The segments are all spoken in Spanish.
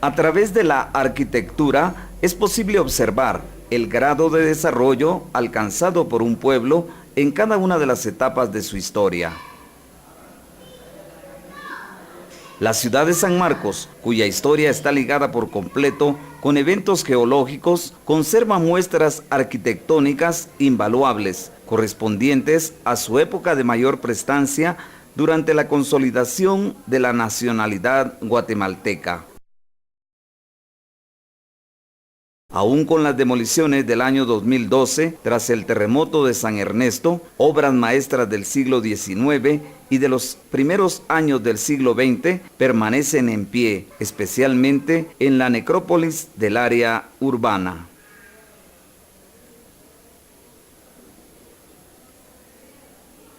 A través de la arquitectura es posible observar el grado de desarrollo alcanzado por un pueblo en cada una de las etapas de su historia. La ciudad de San Marcos, cuya historia está ligada por completo con eventos geológicos, conserva muestras arquitectónicas invaluables, correspondientes a su época de mayor prestancia durante la consolidación de la nacionalidad guatemalteca. Aún con las demoliciones del año 2012, tras el terremoto de San Ernesto, obras maestras del siglo XIX y de los primeros años del siglo XX permanecen en pie, especialmente en la necrópolis del área urbana.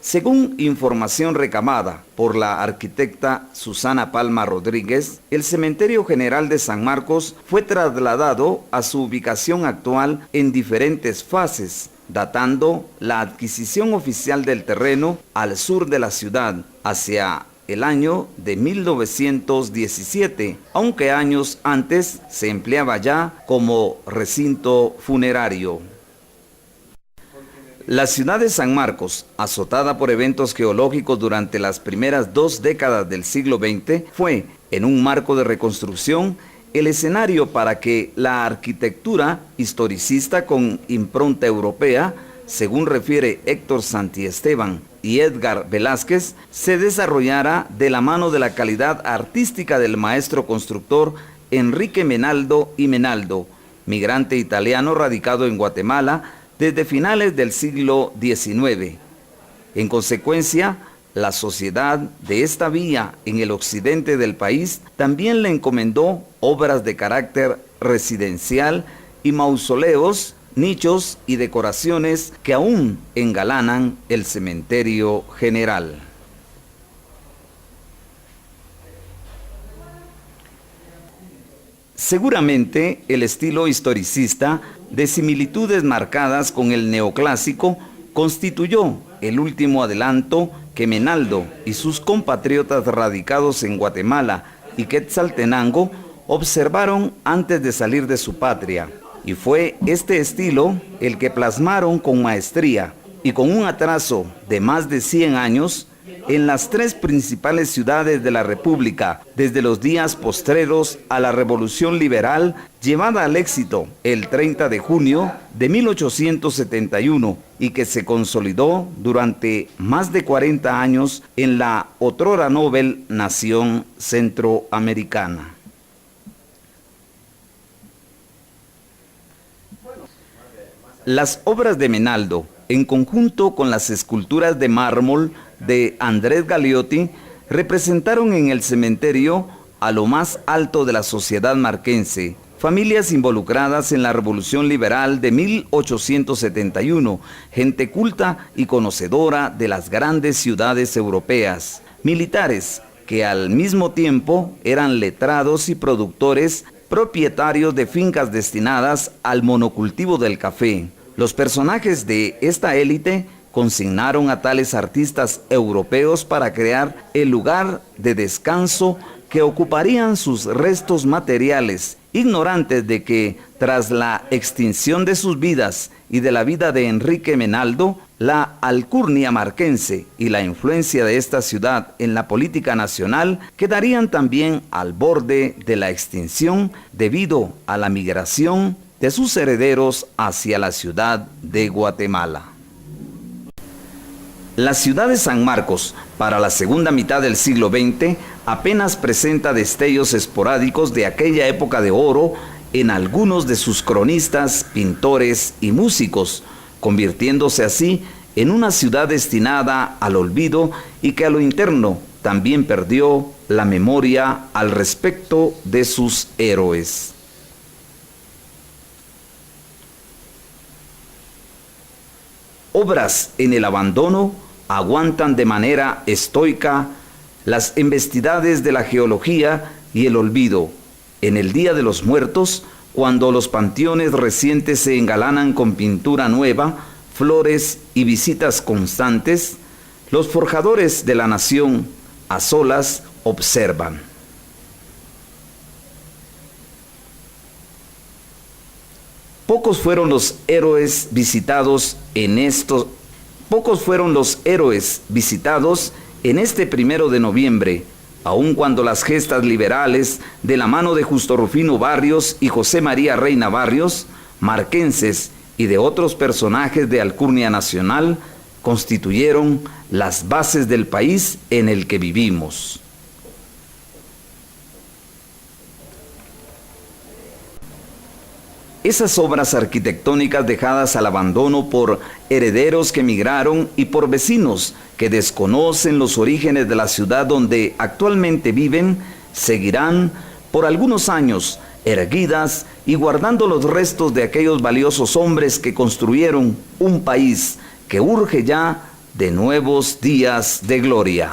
Según información recabada por la arquitecta Susana Palma Rodríguez, el Cementerio General de San Marcos fue trasladado a su ubicación actual en diferentes fases, datando la adquisición oficial del terreno al sur de la ciudad, hacia el año de 1917, aunque años antes se empleaba ya como recinto funerario. La ciudad de San Marcos, azotada por eventos geológicos durante las primeras 2 décadas del siglo XX, fue, en un marco de reconstrucción, el escenario para que la arquitectura historicista con impronta europea, según refiere Héctor Santiesteban y Edgar Velázquez, se desarrollara de la mano de la calidad artística del maestro constructor Enrique Menaldo y Menaldo, migrante italiano radicado en Guatemala desde finales del siglo XIX. En consecuencia, la sociedad de esta vía en el occidente del país también le encomendó obras de carácter residencial y mausoleos, nichos y decoraciones que aún engalanan el cementerio general. Seguramente el estilo historicista, de similitudes marcadas con el neoclásico, constituyó el último adelanto que Menaldo y sus compatriotas radicados en Guatemala y Quetzaltenango observaron antes de salir de su patria. Y fue este estilo el que plasmaron con maestría y con un atraso de más de 100 años en las 3 principales ciudades de la República, desde los días postreros a la Revolución Liberal, llevada al éxito el 30 de junio de 1871 y que se consolidó durante más de 40 años en la otrora noble nación centroamericana. Las obras de Menaldo, en conjunto con las esculturas de mármol de Andrés Galeotti, representaron en el cementerio a lo más alto de la sociedad marquense, familias involucradas en la Revolución Liberal de 1871, gente culta y conocedora de las grandes ciudades europeas, militares que al mismo tiempo eran letrados y productores, propietarios de fincas destinadas al monocultivo del café. Los personajes de esta élite consignaron a tales artistas europeos para crear el lugar de descanso que ocuparían sus restos materiales, ignorantes de que, tras la extinción de sus vidas y de la vida de Enrique Menaldo, la alcurnia marquense y la influencia de esta ciudad en la política nacional quedarían también al borde de la extinción debido a la migración de sus herederos hacia la ciudad de Guatemala. La ciudad de San Marcos, para la segunda mitad del siglo XX, apenas presenta destellos esporádicos de aquella época de oro en algunos de sus cronistas, pintores y músicos, convirtiéndose así en una ciudad destinada al olvido y que a lo interno también perdió la memoria al respecto de sus héroes. Obras en el abandono aguantan de manera estoica las embestidades de la geología y el olvido. En el Día de los Muertos, cuando los panteones recientes se engalanan con pintura nueva, flores y visitas constantes, los forjadores de la nación a solas observan. Pocos fueron los héroes visitados en este 1 de noviembre, aun cuando las gestas liberales de la mano de Justo Rufino Barrios y José María Reina Barrios, marquenses y de otros personajes de alcurnia nacional, constituyeron las bases del país en el que vivimos. Esas obras arquitectónicas dejadas al abandono por herederos que emigraron y por vecinos que desconocen los orígenes de la ciudad donde actualmente viven, seguirán por algunos años erguidas y guardando los restos de aquellos valiosos hombres que construyeron un país que urge ya de nuevos días de gloria.